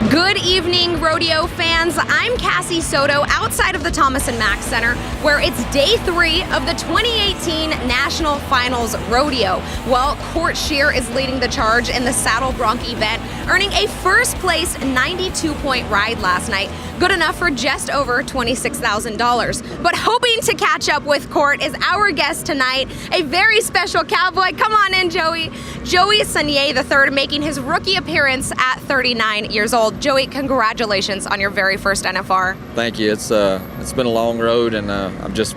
Good evening, rodeo fans. I'm Cassie Soto outside of the Thomas Mack Center, where it's day 3 of the 2018 National Finals Rodeo. Well, Court Shear is leading the charge in the Saddle Bronc event, earning a first place 92-point ride last night, good enough for just over $26,000. But hoping to catch up with Court is our guest tonight, a very special cowboy. Come on in, Joey. Joey Sonnier III making his rookie appearance at 39 years old. Joey, congratulations on your very first NFR. Thank you. It's been a long road, and I'm just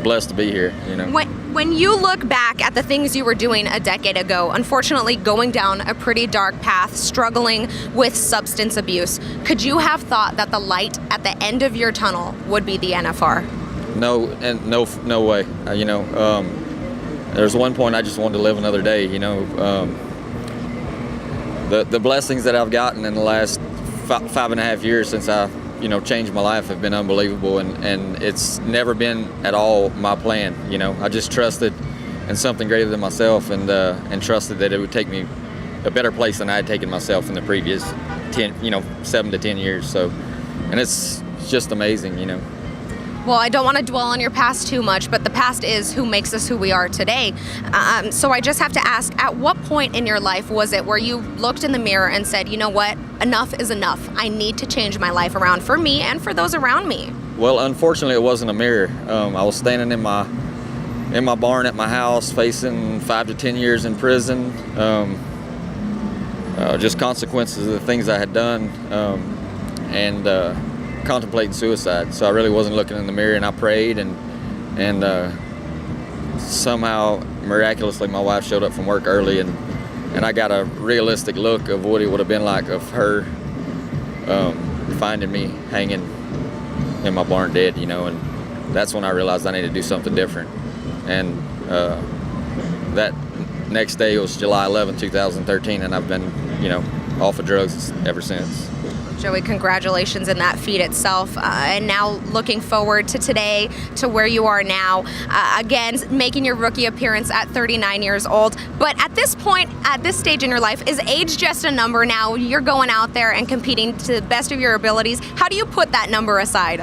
blessed to be here. When you look back at the things you were doing a decade ago, unfortunately going down a pretty dark path, struggling with substance abuse, could you have thought that the light at the end of your tunnel would be the NFR? No, and no way. There's one point I just wanted to live another day. The blessings that I've gotten in the last 5.5 years since I changed my life have been unbelievable, and it's never been at all my plan. I just trusted in something greater than myself, and trusted that it would take me a better place than I had taken myself in the previous 7 to 10 years. So, and it's just amazing. Well, I don't want to dwell on your past too much, but the past is who makes us who we are today. So I just have to ask, at what point in your life was it where you looked in the mirror and said, you know what, enough is enough. I need to change my life around for me and for those around me? Well, unfortunately, it wasn't a mirror. I was standing in my barn at my house facing 5 to 10 years in prison. Just consequences of the things I had done. Contemplating suicide. So I really wasn't looking in the mirror, and I prayed, and somehow miraculously my wife showed up from work early, and I got a realistic look of what it would have been like of her finding me hanging in my barn dead, and that's when I realized I needed to do something different. And that next day was July 11, 2013, and I've been off of drugs ever since. Joey, congratulations in that feat itself. And now looking forward to today, to where you are now. Again, making your rookie appearance at 39 years old. But at this point, at this stage in your life, is age just a number now? You're going out there and competing to the best of your abilities. How do you put that number aside?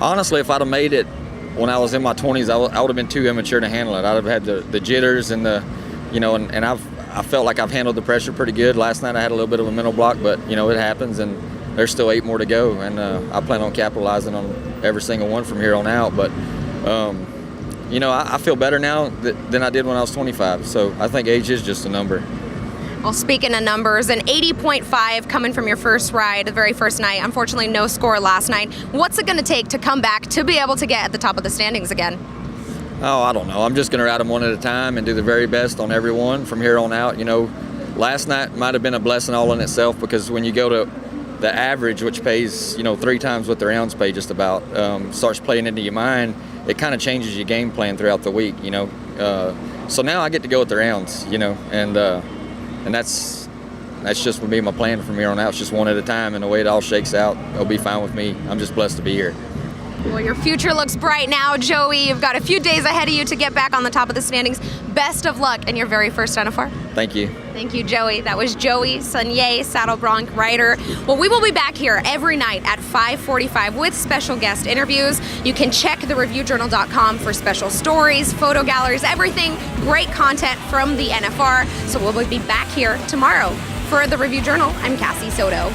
Honestly, if I'd have made it when I was in my 20s, I would have been too immature to handle it. I'd have had the jitters and I felt like I've handled the pressure pretty good. Last night I had a little bit of a mental block, but it happens, and there's still 8 more to go, and I plan on capitalizing on every single one from here on out. But I feel better now than I did when I was 25. So I think age is just a number. Well, speaking of numbers, an 80.5 coming from your first ride, the very first night. Unfortunately, no score last night. What's it going to take to come back to be able to get at the top of the standings again? Oh, I don't know. I'm just going to ride them one at a time and do the very best on every one from here on out. Last night might have been a blessing all in itself, because when you go to the average, which pays 3 times what the rounds pay just about, starts playing into your mind, it kind of changes your game plan throughout the week. So now I get to go with the rounds, and that's just would be my plan from here on out. It's just one at a time, and the way it all shakes out, it'll be fine with me. I'm just blessed to be here. Well, your future looks bright now, Joey. You've got a few days ahead of you to get back on the top of the standings. Best of luck in your very first NFR. Thank you. Thank you, Joey. That was Joey Sonnier, Saddle Bronc rider. Well, we will be back here every night at 5:45 with special guest interviews. You can check thereviewjournal.com for special stories, photo galleries, everything. Great content from the NFR. So we'll be back here tomorrow. For The Review Journal, I'm Cassie Soto.